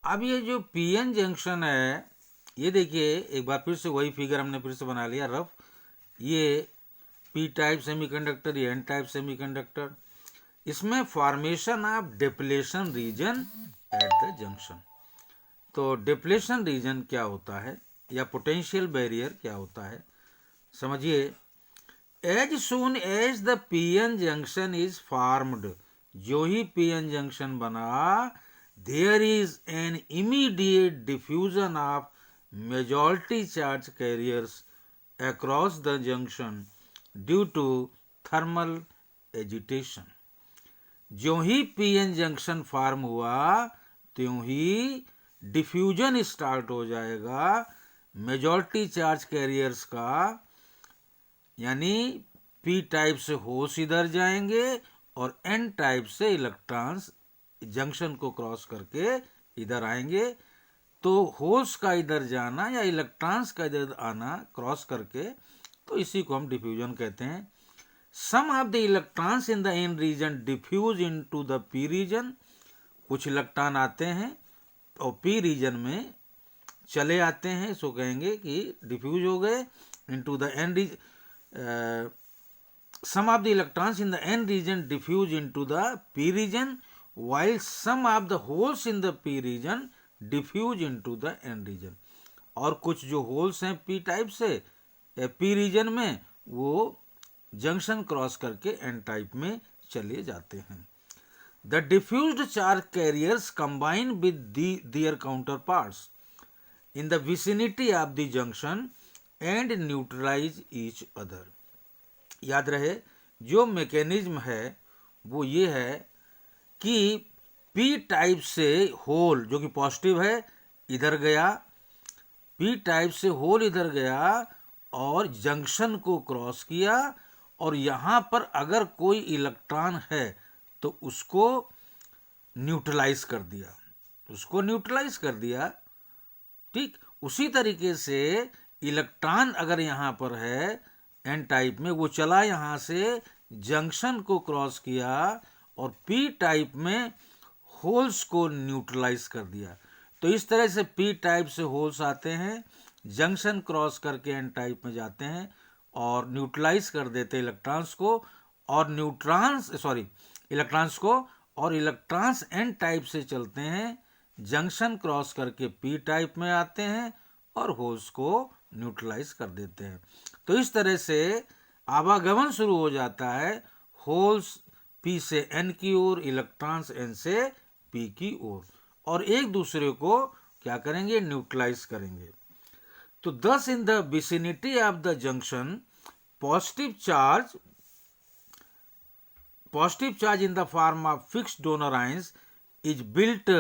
अब ये जो पीएन जंक्शन है, ये देखिए एक बार फिर से वही फिगर हमने फिर से बना लिया रफ। ये पी टाइप सेमीकंडक्टर, ये एन टाइप सेमीकंडक्टर, इसमें formation of depletion reason at the junction. तो डिप्लेशन रीजन क्या होता है या पोटेंशियल बैरियर क्या होता है, समझिए। As soon as the PN junction is formed, जो ही पीएन जंक्शन बना, there is an immediate diffusion of majority charge carriers across the junction due to thermal agitation। जो ही पीएन जंक्शन फॉर्म हुआ त्यों ही डिफ्यूजन स्टार्ट हो जाएगा majority charge carriers का, यानी पी टाइप से होल्स इधर जाएंगे और एन टाइप से इलेक्ट्रॉन्स जंक्शन को क्रॉस करके इधर आएंगे। तो होल्स का इधर जाना या इलेक्ट्रॉन्स का इधर आना क्रॉस करके, तो इसी को हम डिफ्यूजन कहते हैं। Some of the electrons in the N region diffuse into the P region, कुछ इलेक्ट्रॉन आते हैं और पी रीजन में चले आते हैं, इसको कहेंगे कि डिफ्यूज हो गए into the N region. some of the electrons in the n region diffuse into the p region while some of the holes in the p region diffuse into the n region। और कुछ जो holes हैं p type से p reason में, वो junction cross करके n type में चले जाते हैं। The diffused charge carriers combine with their counterparts in the vicinity of the junction and neutralize each other। याद रहे जो मैकेनिज्म है वो ये है कि पी टाइप से होल जो कि पॉजिटिव है इधर गया, पी टाइप से होल इधर गया और जंक्शन को क्रॉस किया, और यहां पर अगर कोई इलेक्ट्रॉन है तो उसको न्यूट्रलाइज कर दिया, उसको न्यूट्रलाइज कर दिया। ठीक उसी तरीके से इलेक्ट्रॉन अगर यहां पर है एन टाइप में, वो चला यहां से जंक्शन को क्रॉस किया और पी टाइप में होल्स को न्यूट्रलाइज कर दिया। तो इस तरह से पी टाइप से होल्स आते हैं, जंक्शन क्रॉस करके एन टाइप में जाते हैं और न्यूट्रलाइज कर देते हैं इलेक्ट्रॉन्स को, और इलेक्ट्रॉन्स को, और इलेक्ट्रॉन्स एन टाइप से चलते हैं, जंक्शन क्रॉस करके पी टाइप में आते हैं और होल्स को न्यूट्रलाइज कर देते हैं। तो इस तरह से आवागमन शुरू हो जाता है, होल्स पी से एन की ओर, इलेक्ट्रॉन्स एन से पी की ओर, और एक दूसरे को क्या करेंगे, न्यूट्रलाइज करेंगे। तो दस इन the vicinity of the junction positive charge in the form of fixed donor ions is built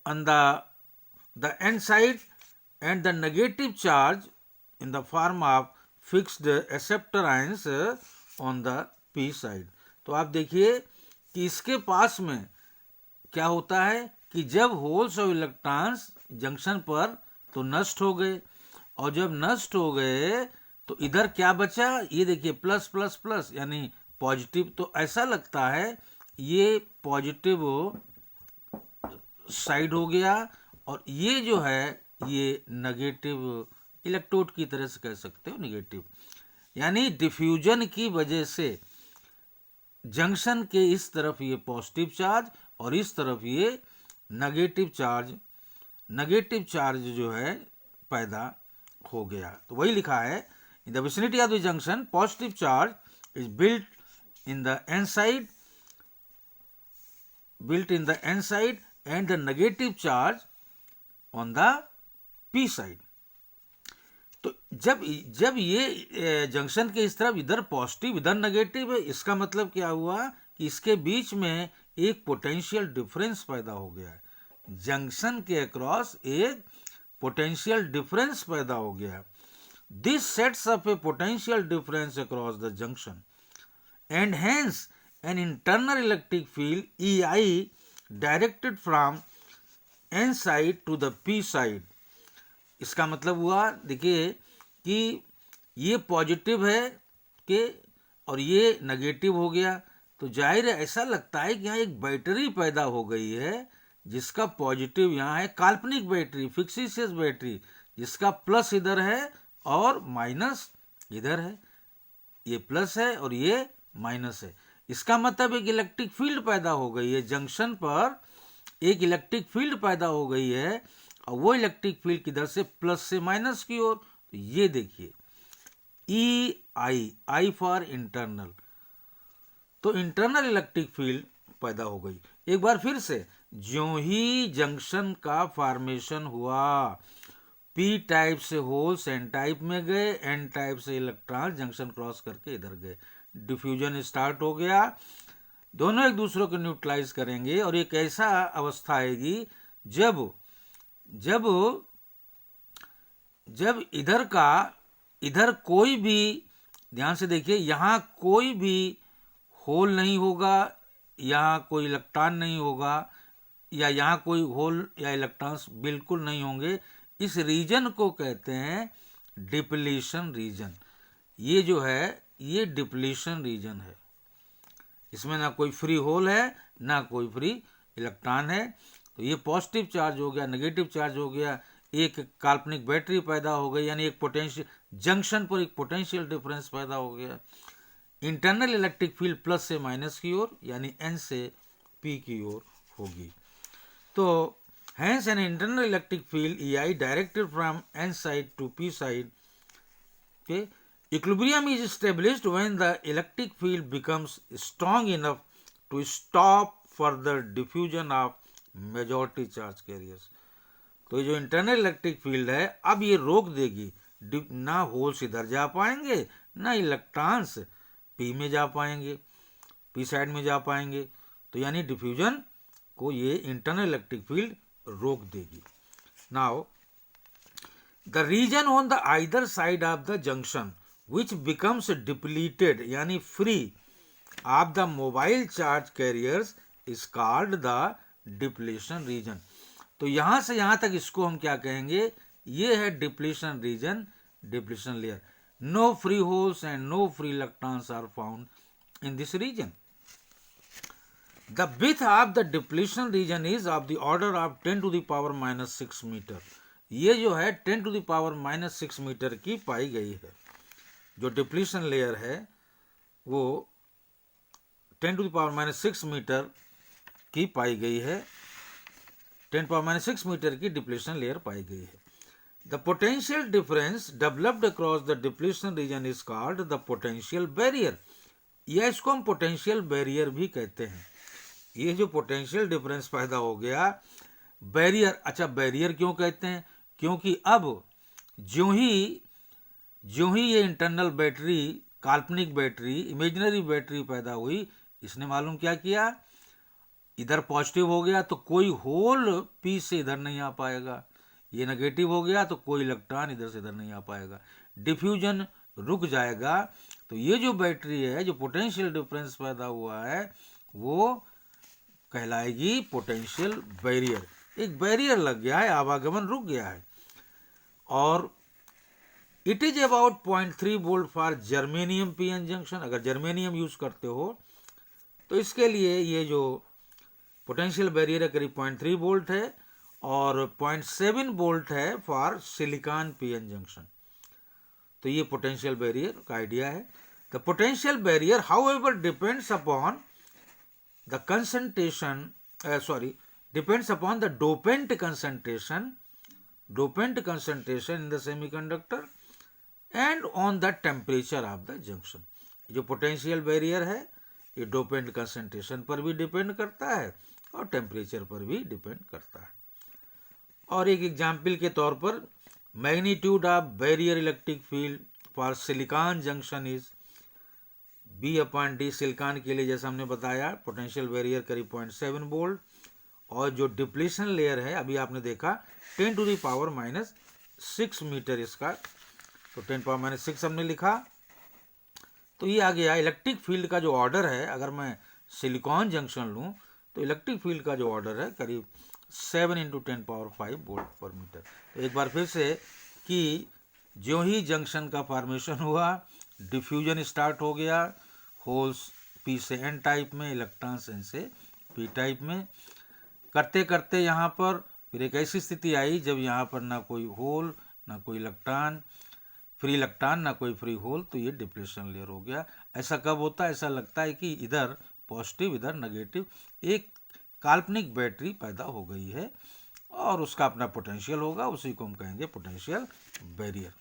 on the n side and the negative charge in the form of fixed acceptor ions on the p side। तो आप देखिए कि इसके पास में क्या होता है कि जब होल्स और इलेक्ट्रॉन्स जंक्शन पर तो नष्ट हो गए, और जब नष्ट हो गए तो इधर क्या बचा, ये देखिए प्लस प्लस प्लस यानी पॉजिटिव। तो ऐसा लगता है ये पॉजिटिव साइड हो गया और ये जो है ये नेगेटिव, इलेक्ट्रोड की तरह से कह सकते हो नेगेटिव। यानी डिफ्यूजन की वजह से जंक्शन के इस तरफ ये पॉजिटिव चार्ज और इस तरफ ये नेगेटिव चार्ज जो है पैदा हो गया। तो वही लिखा है, in the vicinity of the junction positive charge is built in the n side and the negative charge on the p side। तो जब ये जंक्शन के इस तरफ इधर पॉजिटिव इधर नेगेटिव है, इसका मतलब क्या हुआ कि इसके बीच में एक पोटेंशियल डिफरेंस पैदा हो गया है, जंक्शन के अक्रॉस एक पोटेंशियल डिफरेंस पैदा हो गया। This sets up a potential difference across the junction and hence an internal electric field EI directed from n side to the p side. इसका मतलब हुआ देखिए कि ये पॉजिटिव है कि और ये नेगेटिव हो गया, तो जाहिर है ऐसा लगता है कि यहाँ एक बैटरी पैदा हो गई है जिसका पॉजिटिव यहाँ है काल्पनिक बैटरी, फिक्सिशियस बैटरी, जिसका प्लस इधर है और माइनस इधर है, ये प्लस है और ये माइनस है। इसका मतलब एक इलेक्ट्रिक फील्ड पैदा हो गई है, जंक्शन पर एक इलेक्ट्रिक फील्ड पैदा हो गई है, और वो इलेक्ट्रिक फील्ड किधर से, प्लस से माइनस की ओर। तो ये देखिए ई आई, आई फॉर इंटरनल, तो इंटरनल इलेक्ट्रिक फील्ड पैदा हो गई। एक बार फिर से, ज्यों ही जंक्शन का फॉर्मेशन हुआ, पी टाइप से होल्स एन टाइप में गए, एन टाइप से इलेक्ट्रॉन जंक्शन क्रॉस करके इधर गए, डिफ्यूजन स्टार्ट हो गया, दोनों एक दूसरे को न्यूट्रलाइज करेंगे, और एक ऐसा अवस्था आएगी जब जब जब इधर कोई भी, ध्यान से देखिए, यहां कोई भी होल नहीं होगा, यहाँ कोई इलेक्ट्रॉन नहीं होगा, या यहाँ कोई होल या इलेक्ट्रॉन्स बिल्कुल नहीं होंगे। इस रीजन को कहते हैं डिप्लीशन रीजन। ये जो है ये डिप्लीशन रीजन है, इसमें ना कोई फ्री होल है ना कोई फ्री इलेक्ट्रॉन है। तो ये पॉजिटिव चार्ज हो गया, नेगेटिव चार्ज हो गया, एक काल्पनिक बैटरी पैदा हो गई, यानी एक पोटेंशियल जंक्शन पर एक पोटेंशियल डिफरेंस पैदा हो गया। इंटरनल इलेक्ट्रिक फील्ड प्लस से माइनस की ओर, यानी एन से पी की ओर होगी। तो hence an internal electric field EI directed from N side to P side. Okay, equilibrium is established when the electric field becomes strong enough to stop further diffusion of majority charge carriers. तो ये जो internal electric field है अब ये रोक देगी, ना holes इधर जा पाएंगे ना इलेक्ट्रॉन्स पी में जा पाएंगे, पी साइड में जा पाएंगे। तो यानी डिफ्यूजन को ये इंटरनल इलेक्ट्रिक फील्ड रोक देगी। Now the region on the either side of the junction which becomes depleted यानी free of the mobile charge carriers is called the depletion region. तो यहां से यहां तक इसको हम क्या कहेंगे, ये है depletion region, depletion layer. No free holes and no free electrons are found in this region. The width of the depletion region is of the order of 10 to the power minus 6 metre. ये जो है 10 to the power minus 6 metre की पाई गई है। जो depletion layer है वो 10 to the power minus 6 metre की पाई गई है, 10 power minus 6 मीटर की डिप्लीशन लेयर पाई गई है। The potential difference developed across the depletion region is called the potential barrier, या इसको हम पोटेंशियल बैरियर भी कहते हैं। ये जो पोटेंशियल डिफरेंस पैदा हो गया, बैरियर, अच्छा बैरियर क्यों कहते हैं, क्योंकि अब ज्यों ही ये इंटरनल बैटरी, काल्पनिक बैटरी, इमेजिनरी बैटरी पैदा हुई, इसने मालूम क्या किया, इधर पॉजिटिव हो गया तो कोई होल पी से इधर नहीं आ पाएगा, ये नेगेटिव हो गया तो कोई इलेक्ट्रॉन इधर से इधर नहीं आ पाएगा, डिफ्यूजन रुक जाएगा। तो ये जो बैटरी है, जो पोटेंशियल डिफरेंस पैदा हुआ है, वो कहलाएगी पोटेंशियल बैरियर। एक बैरियर लग गया है, आवागमन रुक गया है। और it is about 0.3 volt for germanium PN junction. अगर जर्मेनियम यूज करते हो तो इसके लिए ये जो पोटेंशियल बैरियर है करीब 0.3 वोल्ट है, और 0.7 वोल्ट है फॉर सिलिकॉन पीएन जंक्शन। तो ये पोटेंशियल बैरियर का आइडिया है। The potential barrier however depends upon the concentration depends upon the dopant concentration in the semiconductor and on the temperature of the junction। जो potential barrier है ये dopant concentration पर भी depend करता है और टेम्परेचर पर भी डिपेंड करता है। और एक एग्जाम्पल के तौर पर, magnitude of barrier electric field for silicon junction is B/D। Silicon के लिए जैसा हमने बताया पोटेंशियल बैरियर करीब 0.7 वोल्ट, और जो डिप्लीशन लेयर है अभी आपने देखा 10 to the power minus 6 metre इसका, तो 10 power minus 6 हमने लिखा। तो ये आ गया इलेक्ट्रिक फील्ड का जो ऑर्डर है। अगर मैं सिलिकॉन जंक्शन लूँ तो इलेक्ट्रिक फील्ड का जो ऑर्डर है करीब 7 × 10 power 5 वोल्ट पर मीटर। तो एक बार फिर से कि ज्यों ही जंक्शन का फॉर्मेशन हुआ, डिफ्यूजन स्टार्ट हो गया, होल्स पी से एन टाइप में, इलेक्ट्रॉन्स एन से पी टाइप में, करते करते यहाँ पर फिर एक ऐसी स्थिति आई जब यहाँ पर ना कोई होल, ना कोई इलेक्ट्रॉन, फ्री इलेक्ट्रॉन, ना कोई फ्री होल, तो ये डिप्लेशन लेयर हो गया। ऐसा कब होता है? ऐसा लगता है कि इधर पॉजिटिव इधर नेगेटिव, एक काल्पनिक बैटरी पैदा हो गई है और उसका अपना पोटेंशियल होगा, उसी को हम कहेंगे पोटेंशियल बैरियर।